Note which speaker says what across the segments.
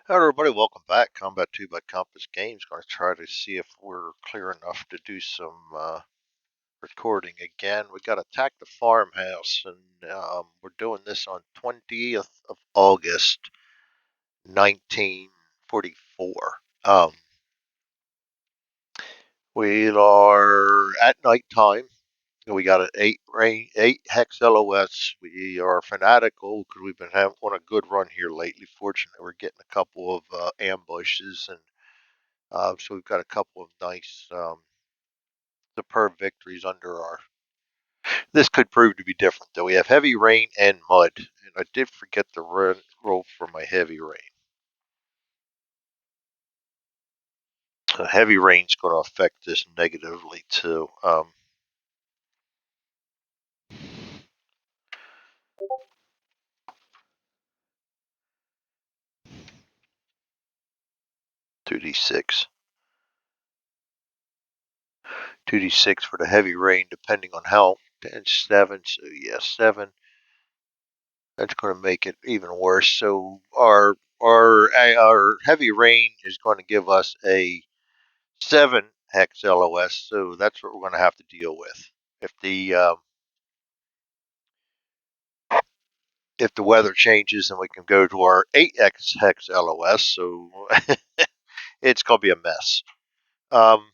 Speaker 1: Hello everybody, welcome back. Combat 2 by Compass Games. Going to try to see if we're clear enough to do some recording again. We got Attack the Farmhouse, and we're doing this on 20th of August, 1944. We are at nighttime. We got an 8 hex LOS. We are fanatical because we've been having on a good run here lately. Fortunately, we're getting a couple of ambushes and so we've got a couple of nice, superb victories under our. This could prove to be different, though. We have heavy rain and mud, and I did forget the roll for my heavy rain. Heavy rain's going to affect this negatively too. 2d6, 2d6 for the heavy rain, depending on how. And 7, so yeah, 7. That's going to make it even worse. So our heavy rain is going to give us a 7 hex LOS, so that's what we're going to have to deal with. If the uh, if the weather changes, then we can go to our 8 hex LOS. So it's going to be a mess. Um,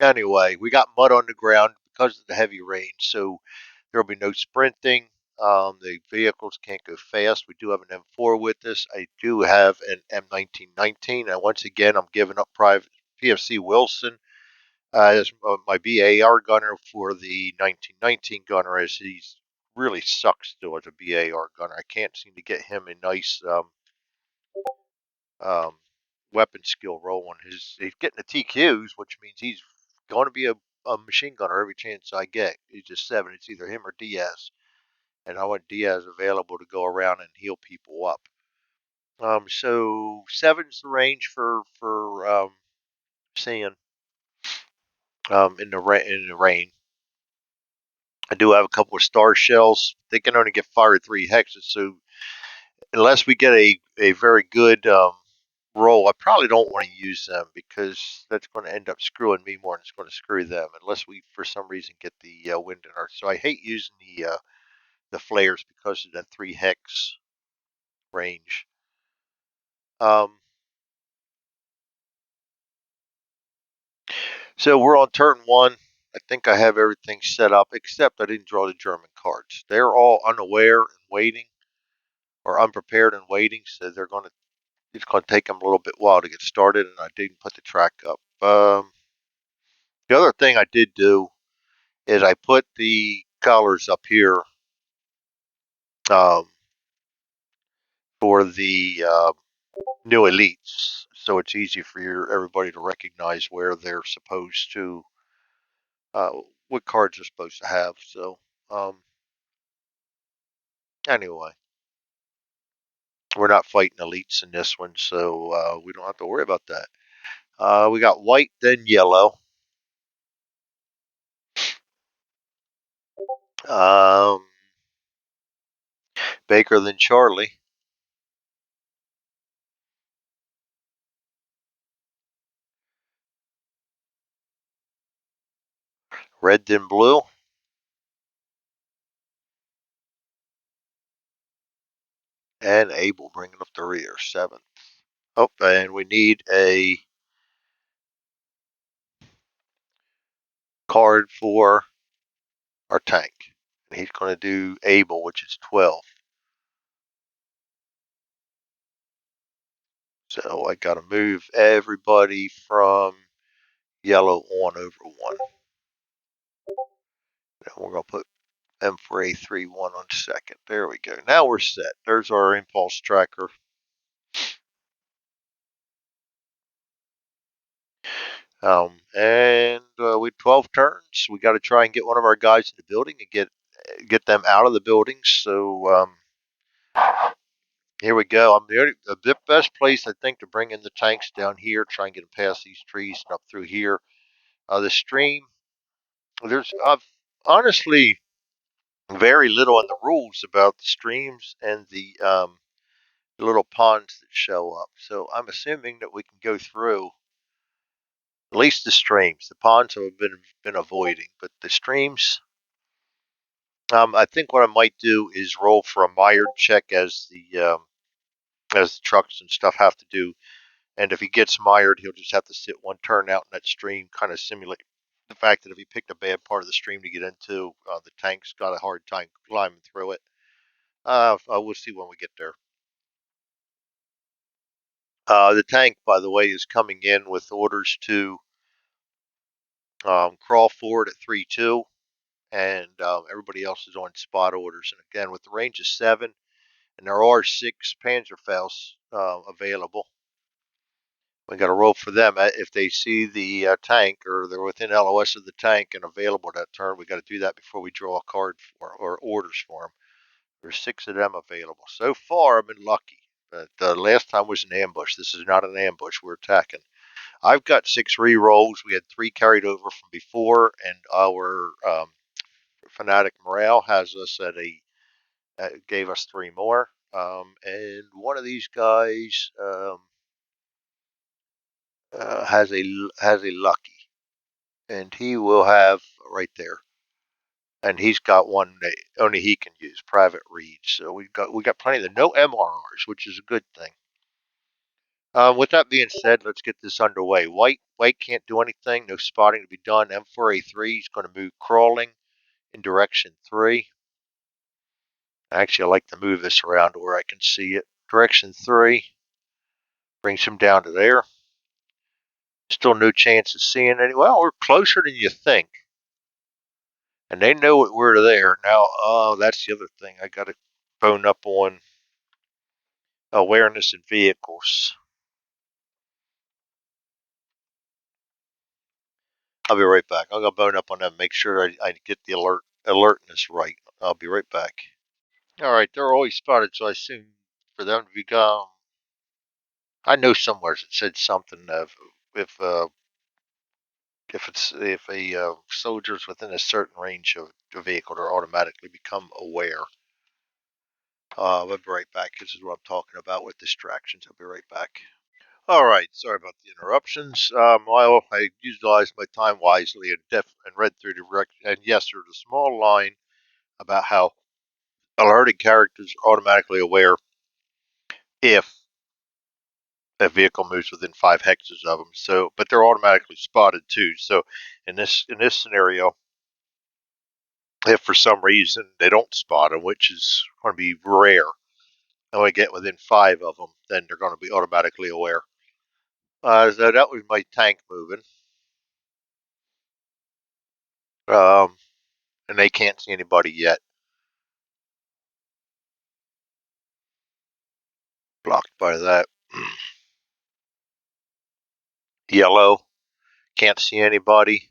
Speaker 1: anyway, we got mud on the ground because of the heavy rain, so there will be no sprinting. The vehicles can't go fast. We do have an M4 with us. I do have an M1919, and once again, I'm giving up Private PFC Wilson as my BAR gunner for the 1919 gunner, as he's really sucks still as a BAR gunner. I can't seem to get him a nice um, weapon skill roll on his. He's getting the TQs, which means he's going to be a machine gunner every chance I get. He's just 7. It's either him or Diaz, and I want Diaz available to go around and heal people up. So 7's the range for seeing in the rain. I do have a couple of star shells. They can only get fired 3 hexes, so unless we get a very good roll, I probably don't want to use them because that's going to end up screwing me more than it's going to screw them. Unless we, for some reason, get the wind in our. So I hate using the flares because of that 3 hex range. Um, so we're on turn 1. I think I have everything set up, except I didn't draw the German cards. They're all unaware and waiting, or unprepared and waiting, so they're going to. It's going to take them a little bit while to get started, and I didn't put the track up. The other thing I did do is I put the colors up here um, for the new elites, so it's easy for everybody to recognize where they're supposed to, uh, what cards they're supposed to have. So um, anyway, we're not fighting elites in this one, so we don't have to worry about that. We got white, then yellow. Um, Baker, then Charlie. Red, then blue. And Abel bringing up the rear, 7th. Oh, and we need a card for our tank. And he's going to do Abel, which is 12. So I got to move everybody from yellow on over 1. And we're going to put M4A31 on 2nd. There we go. Now we're set. There's our impulse tracker. And with 12 turns, we got to try and get one of our guys in the building and get them out of the building. So here we go. The best place I think to bring in the tanks down here. Try and get them past these trees and up through here. The stream. There's honestly very little in the rules about the streams and the the little ponds that show up. So I'm assuming that we can go through at least the streams. The ponds have been avoiding, but the streams. I think what I might do is roll for a mired check as the trucks and stuff have to do. And if he gets mired, he'll just have to sit one turn out in that stream, kind of simulate the fact that if he picked a bad part of the stream to get into, the tank's got a hard time climbing through it. We'll see when we get there. The tank, by the way, is coming in with orders to crawl forward at 3-2, and everybody else is on spot orders. And again, with the range of 7, and there are 6 Panzerfaust available. We got to roll for them. If they see the tank or they're within LOS of the tank and available that turn, we got to do that before we draw a card for or orders for them. There's 6 of them available. So far, I've been lucky. But the last time was an ambush. This is not an ambush. We're attacking. I've got 6 re-rolls. We had 3 carried over from before, and our fanatic morale has us at gave us 3 more. And one of these guys has a lucky, and he will have right there. And he's got one that only he can use, private reads. So we got plenty of the no MRRs, which is a good thing. With that being said, let's get this underway. White can't do anything. No spotting to be done. M4A3 is going to move crawling in direction 3. Actually, I like to move this around to where I can see it. Direction 3 brings him down to there. Still no chance of seeing any. Well, we're closer than you think. And they know we're there. Now, that's the other thing. I got to bone up on awareness in vehicles. I'll be right back. I'm going to bone up on them, make sure I get the alertness right. I'll be right back. All right, they're always spotted, so I assume for them to be gone. I know somewhere it said something of if a soldier's within a certain range of the vehicle, they're automatically become aware. I'll be right back. This is what I'm talking about with distractions. I'll be right back. All right, sorry about the interruptions. Well, I utilized my time wisely and read through the and yes, there's a small line about how alerted characters are automatically aware if a vehicle moves within 5 hexes of them. So, but they're automatically spotted too. So, in this scenario, if for some reason they don't spot them, which is going to be rare, and we get within 5 of them, then they're going to be automatically aware. So that was my tank moving. And they can't see anybody yet. Blocked by that. Yellow, can't see anybody.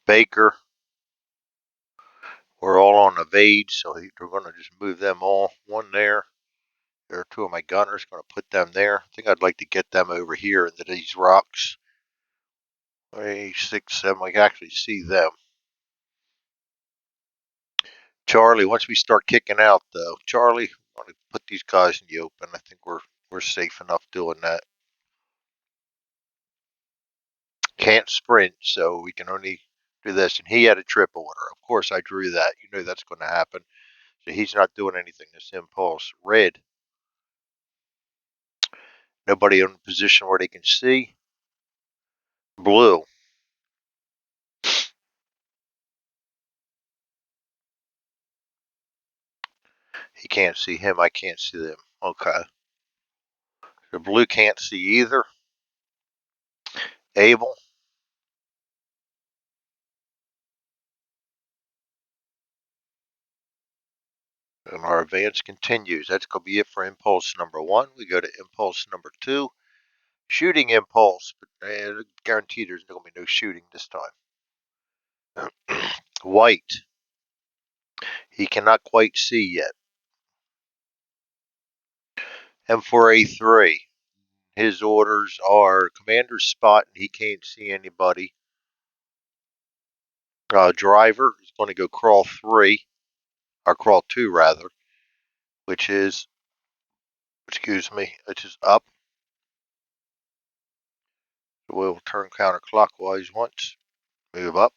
Speaker 1: Baker, we're all on evade, so we're going to just move them all. One there. There are 2 of my gunners. Going to put them there. I think I'd like to get them over here into these rocks. 8, 6, 7. I can actually see them. Charlie, once we start kicking out, though, Charlie, I want to put these guys in the open. I think we're safe enough doing that. Can't sprint, so we can only do this. And he had a trip order. Of course, I drew that. You know that's going to happen. So he's not doing anything. This impulse. Red. Nobody in a position where they can see. Blue. He can't see him. I can't see them. Okay. The blue can't see either. Abel. And our advance continues. That's going to be it for impulse number 1. We go to impulse number 2. Shooting impulse. But guaranteed there's going to be no shooting this time. White. He cannot quite see yet. M4A3. His orders are commander's spot and he can't see anybody. Driver is going to go crawl 3, or crawl 2 rather, which is, which is up. We'll turn counterclockwise once, move up.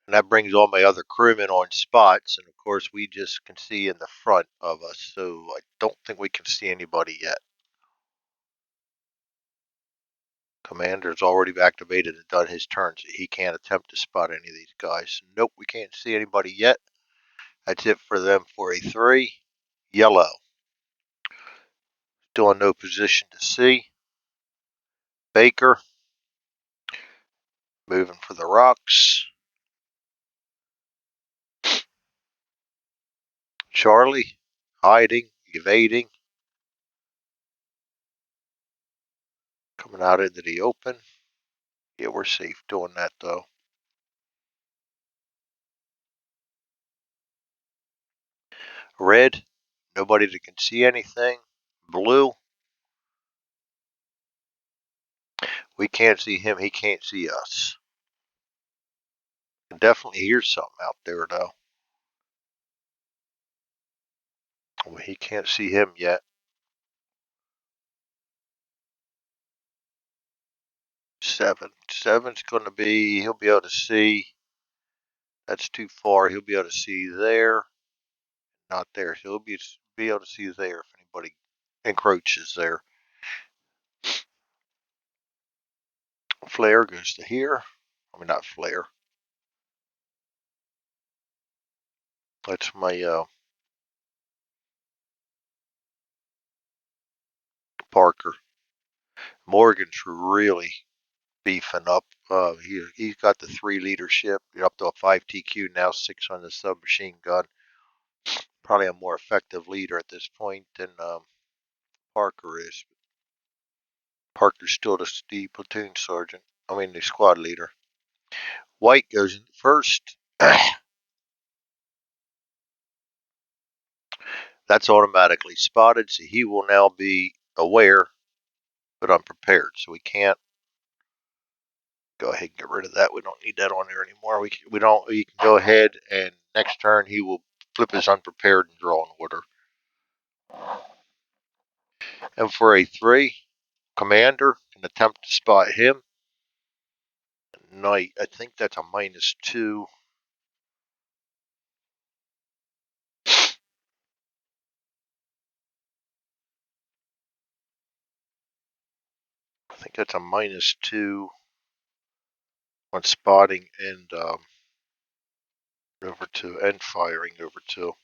Speaker 1: And that brings all my other crewmen on spots, and of course we just can see in the front of us, so I don't think we can see anybody yet. Commander's already activated and done his turn, so he can't attempt to spot any of these guys. Nope, we can't see anybody yet. That's it for them for a 3. Yellow. Still in no position to see. Baker. Moving for the rocks. Charlie. Hiding. Evading. Coming out into the open. Yeah, we're safe doing that though. Red. Nobody that can see anything. Blue. We can't see him. He can't see us. Can definitely hear something out there though. Well, he can't see him yet. 7. 7's going to be, he'll be able to see. That's too far. He'll be able to see there. Not there. So he'll be able to see there if anybody encroaches there. Flare goes to here. I mean, not flare. That's my Parker. Morgan's really beefing up. He's got the 3 leadership. You're up to a 5 TQ now, 6 on the submachine gun. Probably a more effective leader at this point than Parker is. Parker's still the platoon sergeant. I mean, the squad leader. White goes in first. That's automatically spotted, so he will now be aware but unprepared. So we can't go ahead and get rid of that. We don't need that on there anymore. We can go ahead and next turn he will flip his unprepared and draw an order. And for a 3, commander can attempt to spot him. Knight, I think that's a -2. I think that's a -2 on spotting and over 2 and firing over 2.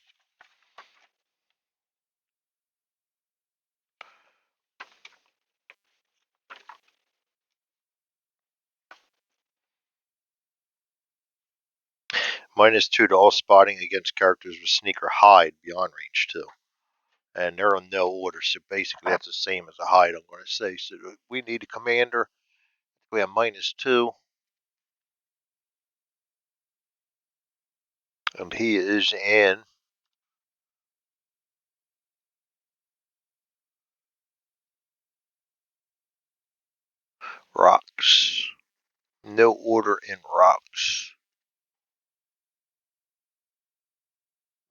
Speaker 1: -2 to all spotting against characters with sneak or hide beyond range 2. And they're on no order, so basically that's the same as a hide, I'm going to say. So we need a commander. We have -2. And he is in rocks. No order in rocks.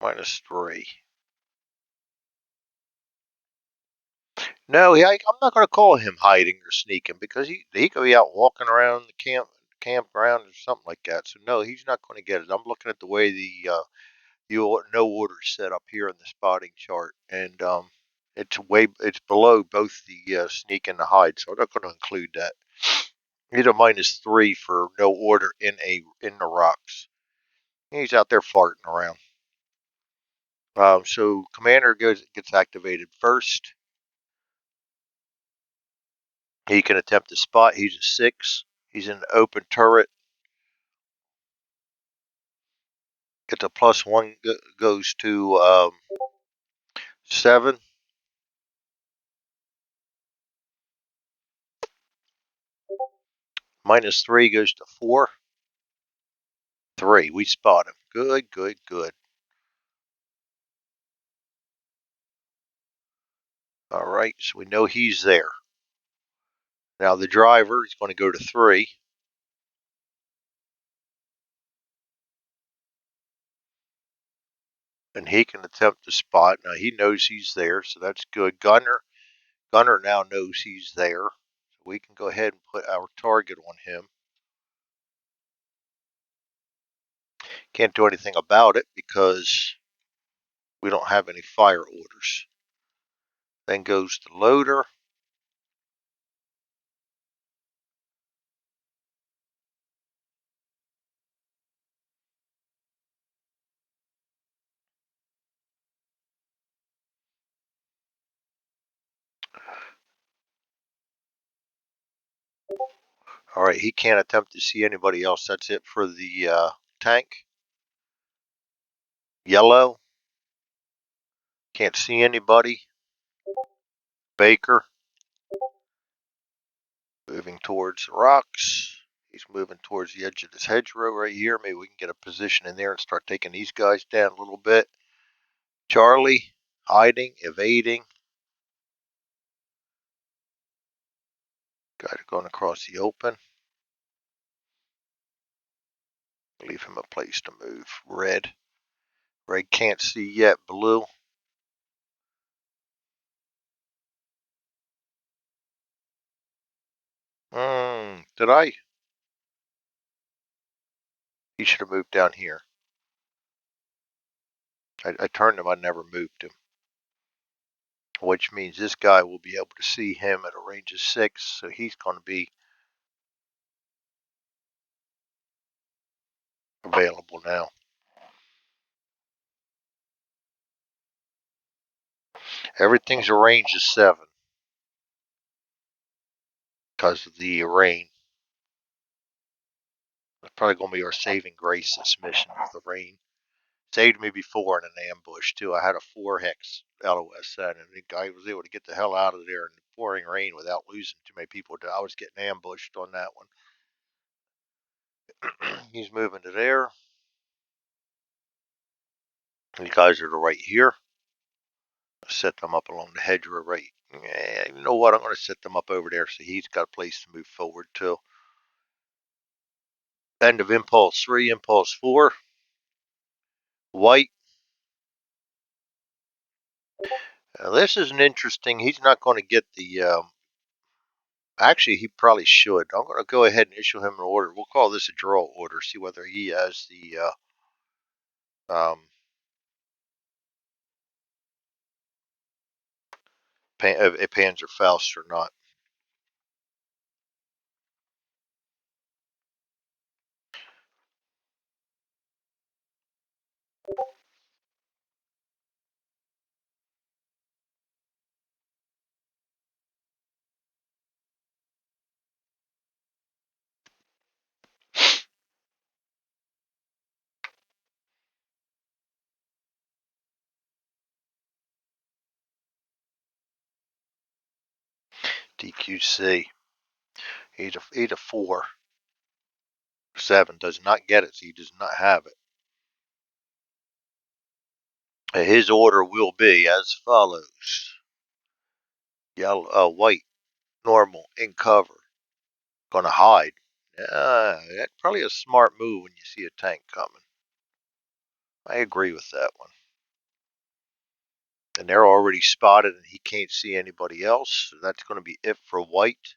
Speaker 1: -3. No, I'm not going to call him hiding or sneaking because he could be out walking around the campground or something like that. So no, he's not going to get it. I'm looking at the way the no order set up here in the spotting chart, and it's below both the sneak and the hide, so I'm not going to include that. He's a -3 for no order in the rocks. He's out there farting around. So commander gets activated first. He can attempt to spot. He's a 6. He's in the open turret. Gets a +1, goes to 7. -3 goes to 4. 3. We spot him. Good, good, good. All right, so we know he's there. Now the driver is going to go to 3. and he can attempt to spot. Now he knows he's there, so that's good. Gunner now knows he's there. So we can go ahead and put our target on him. Can't do anything about it because we don't have any fire orders. Then goes the loader. All right, he can't attempt to see anybody else. That's it for the tank. Yellow, can't see anybody. Baker, moving towards the rocks. He's moving towards the edge of this hedgerow right here. Maybe we can get a position in there and start taking these guys down a little bit. Charlie, hiding, evading. Guy going across the open. Leave him a place to move. Red. Red can't see yet. Blue. Did I? He should have moved down here. I turned him. I never moved him. Which means this guy will be able to see him at a range of 6. So he's going to be available now. Everything's a range of 7 because of the rain. It's probably going to be our saving grace this mission with the rain. Saved me before in an ambush too. I had a 4 hex LOSN, and the guy was able to get the hell out of there in the pouring rain without losing too many people. I was getting ambushed on that one. He's moving to there. These guys are to right here. Set them up along the hedgerow right. You know what? I'm going to set them up over there so he's got a place to move forward to. End of impulse 3, impulse 4. White. Now this is an interesting. He's not going to get the. Actually, he probably should. I'm going to go ahead and issue him an order. We'll call this a draw order. See whether he has the a Panzerfaust or not. DQC. He's a 4. 7 does not get it, so he does not have it. His order will be as follows: yellow, white, normal, in cover. Gonna hide. That's probably a smart move when you see a tank coming. I agree with that one. And they're already spotted, and he can't see anybody else. So that's going to be it for white.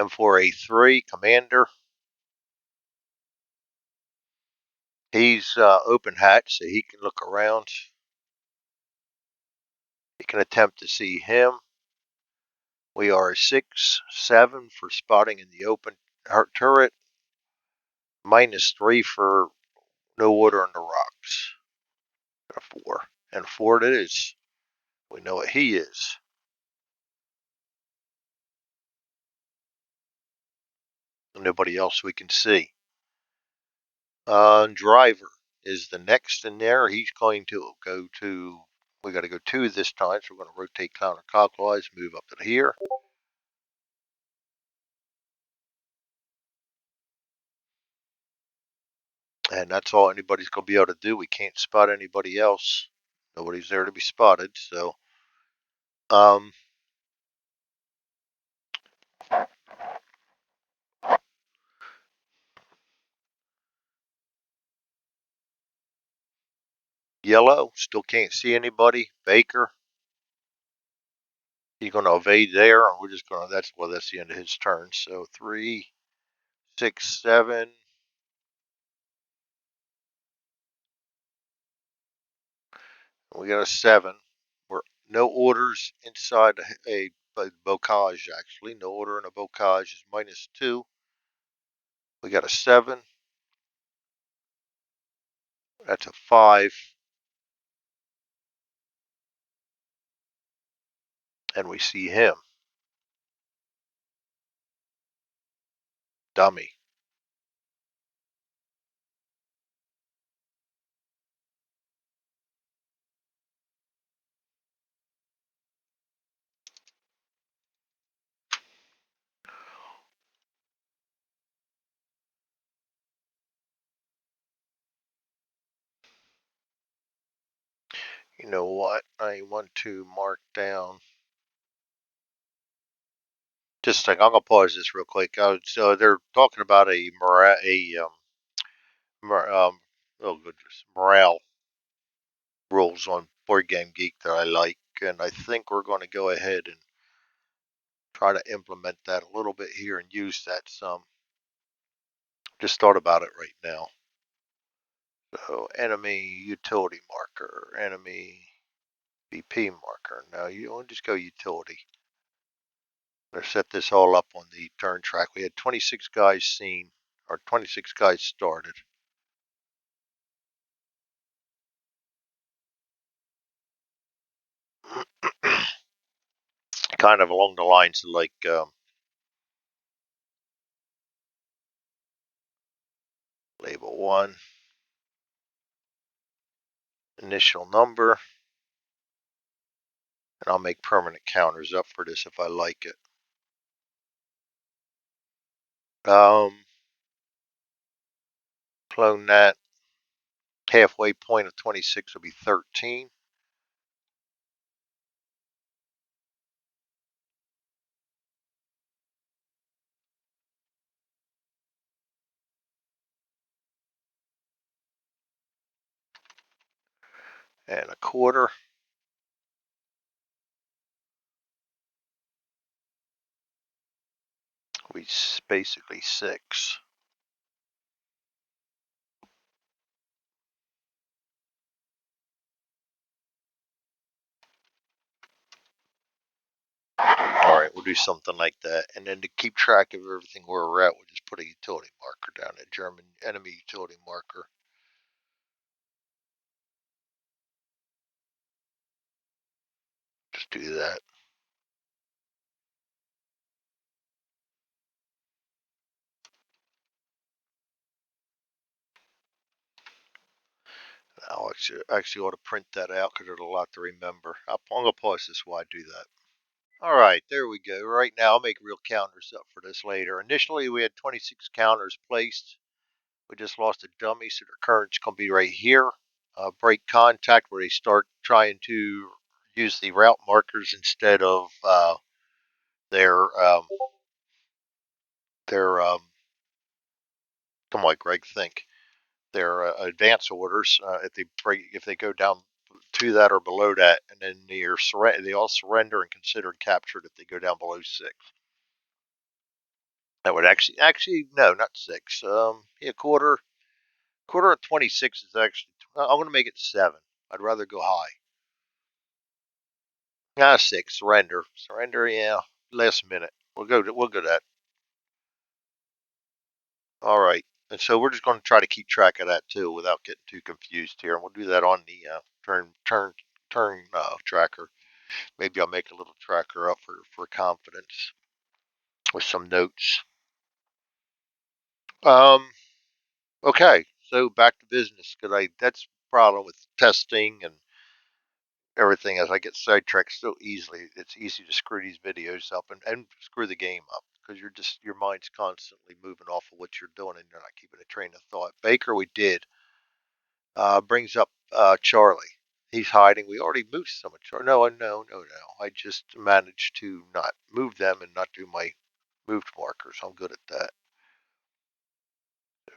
Speaker 1: M4A3, commander. He's open hatch, so he can look around. He can attempt to see him. We are a 6-7 for spotting in the open turret. -3 for no order on the rocks. A 4. And 4 it is. We know what he is. Nobody else we can see. Driver is the next in there. He's going to go to. We got to go 2 this time, so we're going to rotate counterclockwise, move up to here. And that's all anybody's going to be able to do. We can't spot anybody else. Nobody's there to be spotted. So, um, Yellow, still can't see anybody. Baker, he's going to evade there, and we're just going to, that's the end of his turn. So 3, 6, 7. We got a 7. We're no orders inside a bocage, actually. No order in a bocage is -2. We got a 7. That's a 5. And we see him. Dummy. You know what? I want to mark down. Just a second. I'm gonna pause this real quick. So they're talking about um, oh goodness, morale rules on Board Game Geek that I like, and I think we're going to go ahead and try to implement that a little bit here and use that some. Just thought about it right now. So enemy utility marker, enemy BP marker. Now you want to just go utility. Let's set this all up on the turn track. We had 26 guys seen, or 26 guys started. Kind of along the lines of like label 1, initial number, and I'll make permanent counters up for this if I like it. Clone that. Halfway point of 26 will be 13. And a quarter. We basically 6. All right, we'll do something like that. And then to keep track of everything where we're at, we'll just put a utility marker down, a German enemy utility marker. Just do that. I'll actually ought to print that out because there's a lot to remember. I'm going to pause this while I do that. All right, there we go. Right now, I'll make real counters up for this later. Initially, we had 26 counters placed. We just lost a dummy, so their current's going to be right here. Break contact, where they start trying to use the route markers instead of their come on, Greg, think their advance orders. If they go down to that or below that, and then they all surrender and considered captured if they go down below 6. That would actually no, not 6. Yeah, quarter of 26 is actually. I'm going to make it 7. I'd rather go high. 6. Surrender. Yeah, last minute. We'll go that. All right. And so we're just going to try to keep track of that too, without getting too confused here. And we'll do that on the turn tracker. Maybe I'll make a little tracker up for confidence with some notes. Um. Okay. So back to business, because I that's the problem with testing and everything. As I get sidetracked so easily, it's easy to screw these videos up and screw the game up because your mind's constantly moving off of what you're doing and you're not keeping a train of thought. Baker, we did. Brings up Charlie. He's hiding. We already moved some of Charlie. No. I just managed to not move them and not do my moved markers. I'm good at that.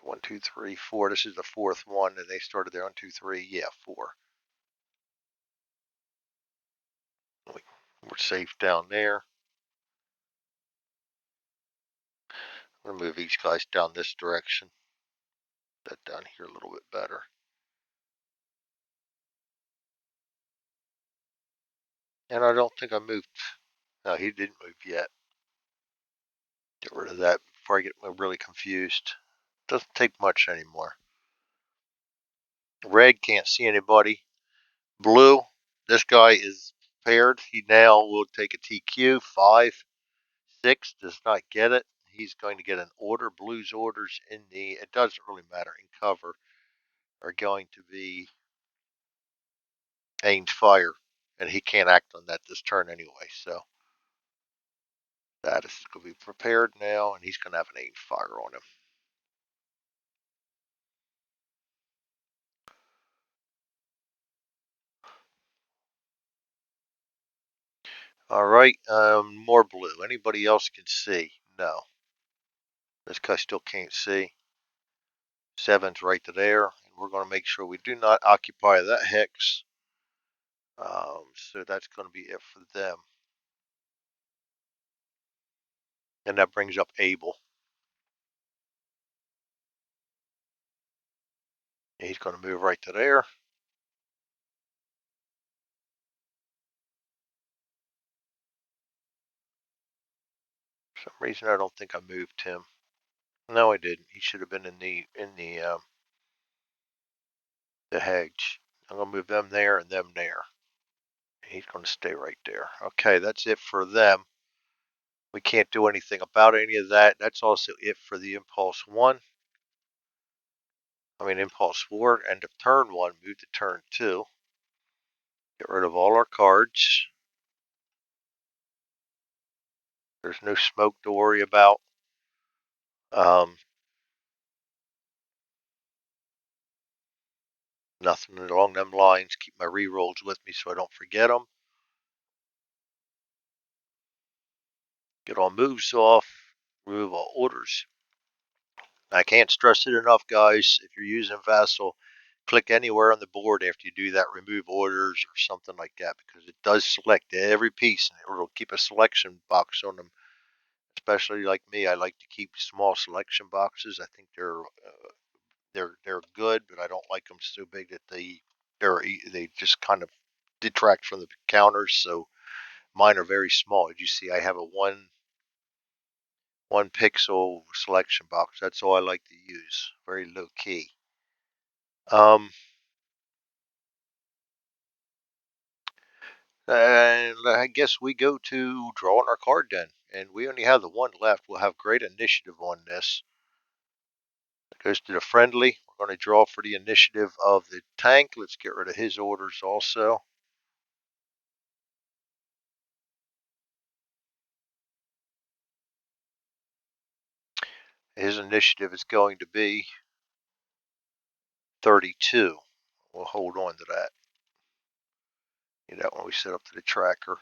Speaker 1: 1, 2, 3, 4. This is the 4th one, and they started there. 1, 2, 3. Yeah, 4. We're safe down there. I'm going to move these guys down this direction. That down here a little bit better. And I don't think I moved. No, he didn't move yet. Get rid of that before I get really confused. Doesn't take much anymore. Red can't see anybody. Blue, this guy is paired. He now will take a TQ. 5, 6 does not get it. He's going to get an order. Blue's orders in the, it doesn't really matter, in cover, are going to be aimed fire. And he can't act on that this turn anyway. So that is going to be prepared now. And he's going to have an aimed fire on him. All right, more blue. Anybody else can see? No. This guy still can't see. 7's right to there. And we're going to make sure we do not occupy that hex. So that's going to be it for them. And that brings up Abel. He's going to move right to there. For some reason, I don't think I moved him. No, I didn't. He should have been in the hedge. I'm going to move them there and them there. He's going to stay right there. Okay, that's it for them. We can't do anything about any of that. That's also it for the Impulse 1. Impulse 4, end of turn 1, move to turn 2. Get rid of all our cards. There's no smoke to worry about. Nothing along them lines. Keep my re-rolls with me so I don't forget them. Get all moves off. Remove all orders. I can't stress it enough, guys. If you're using Vassal, click anywhere on the board after you do that, remove orders or something like that, because it does select every piece and it'll keep a selection box on them. Especially like me, I like to keep small selection boxes. I think they're good, but I don't like them so big that they just kind of detract from the counters. So mine are very small. As you see, I have a one pixel selection box. That's all I like to use. Very low key. Um, and I guess we go to drawing our card then. And we only have the one left. We'll have great initiative on this. It goes to the friendly. We're going to draw for the initiative of the tank. Let's get rid of his orders also. His initiative is going to be 32. We'll hold on to that. That one we set up to the tracker.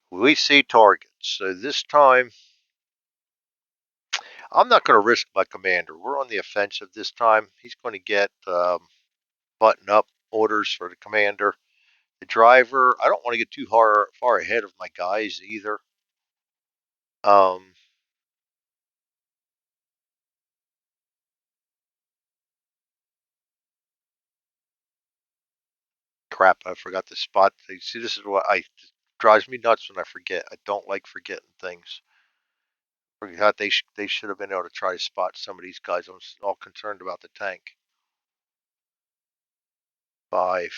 Speaker 1: We see targets. So this time, I'm not going to risk my commander. We're on the offensive this time. He's going to get button up orders for the commander. The driver, I don't want to get too far ahead of my guys either. Crap, I forgot the spot. See, this is what drives me nuts when I forget. I don't like forgetting things. Forgot they should have been able to try to spot some of these guys. I'm all concerned about the tank. 5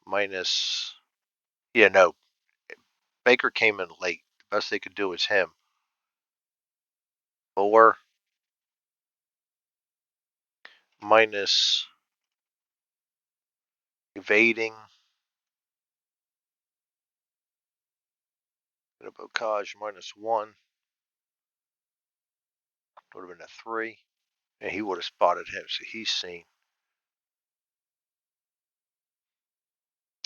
Speaker 1: minus. Yeah, no. Baker came in late. The best they could do is him. 4 minus evading. And a bocage -1. Would have been a 3. And he would have spotted him, so he's seen.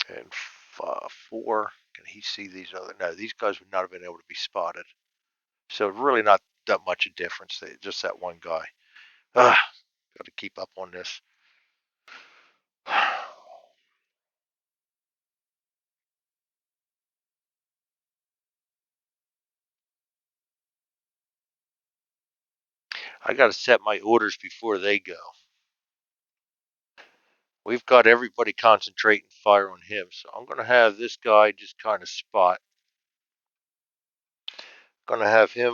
Speaker 1: And 4. Can he see these other? No, these guys would not have been able to be spotted. So really not that much a difference. Just that one guy. Got to keep up on this. I got to set my orders before they go. We've got everybody concentrating fire on him, so I'm going to have this guy just kind of spot. Going to have him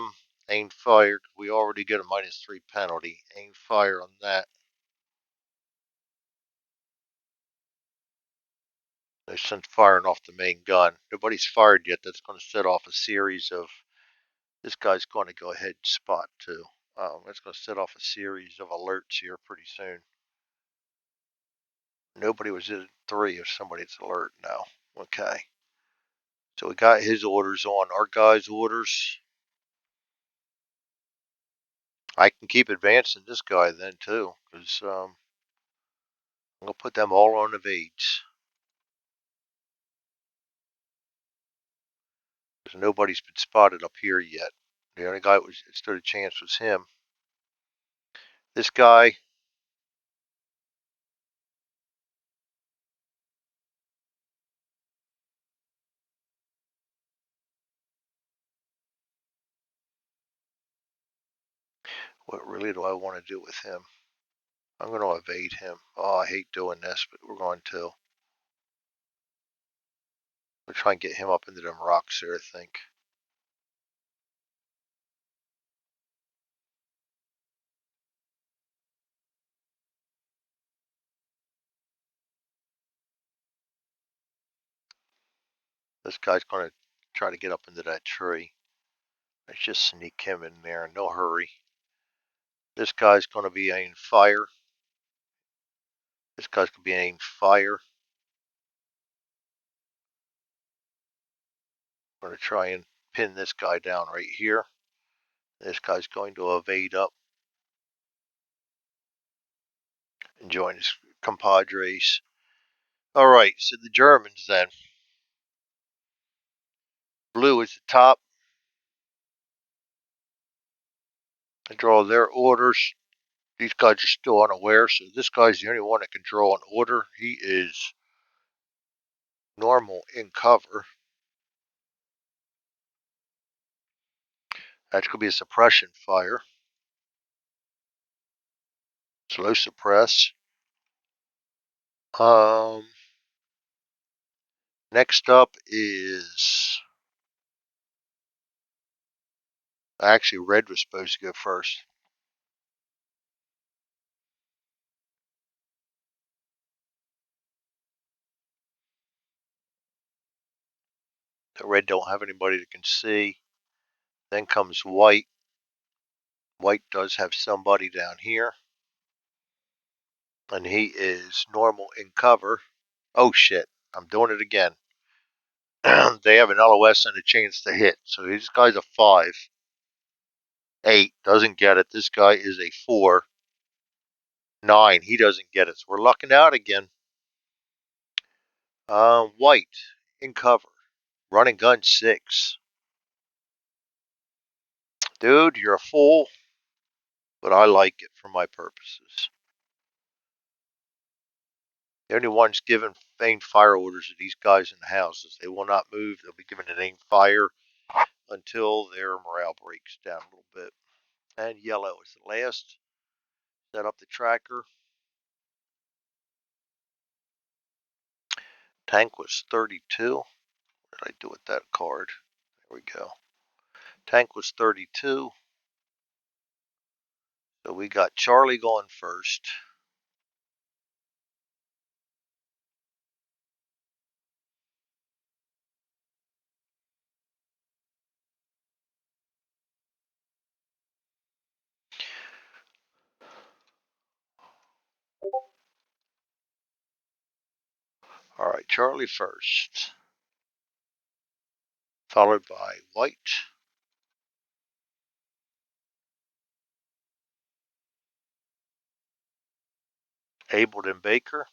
Speaker 1: aim fire. We already get a -3 penalty. Aim fire on that. They sent firing off the main gun. Nobody's fired yet. That's going to set off a series of. This guy's going to go ahead and spot too. That's going to set off a series of alerts here pretty soon. Nobody was in 3 if somebody's alert now. Okay. So we got his orders on. Our guy's orders. I can keep advancing this guy then too, because I'm going to put them all on evades. Because nobody's been spotted up here yet. The only guy that stood a chance was him. This guy. What really do I want to do with him? I'm going to evade him. Oh, I hate doing this, but we're going to. We'll try and get him up into them rocks there, I think. This guy's going to try to get up into that tree. Let's just sneak him in there. No hurry. This guy's going to be aiming fire. This guy's going to be aiming fire. I'm going to try and pin this guy down right here. This guy's going to evade up and join his compadres. All right, so the Germans then. Blue is the top. I draw their orders. These guys are still unaware, so this guy's the only one that can draw an order. He is normal in cover. That's going to be a suppression fire. Slow suppress. Next up is. Actually, red was supposed to go first. The red don't have anybody that can see. Then comes white. White does have somebody down here. And he is normal in cover. Oh shit, I'm doing it again. They have an LOS and a chance to hit. So this guy's a 5. 8, doesn't get it. This guy is a 4. 9, he doesn't get it. So we're lucking out again. White, in cover. Running gun 6. Dude, you're a fool. But I like it for my purposes. The only ones giving aimed fire orders are these guys in the houses. They will not move. They'll be given an aimed fire until their morale breaks down a little bit. And yellow is the last. Set up the tracker. Tank was 32. What did I do with that card? There we go. Tank was 32. So we got Charlie going first. All right, Charlie first. Followed by White. Ableton Baker.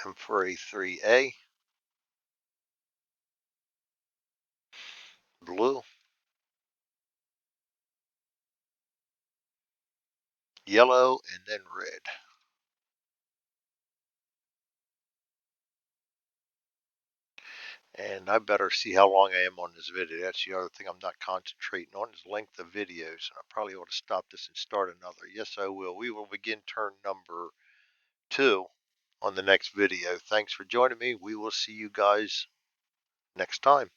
Speaker 1: M4A3A. Blue. Yellow, and then red. And I better see how long I am on this video. That's the other thing I'm not concentrating on is length of videos. And I probably ought to stop this and start another. Yes, I will. We will begin turn number 2 on the next video. Thanks for joining me. We will see you guys next time.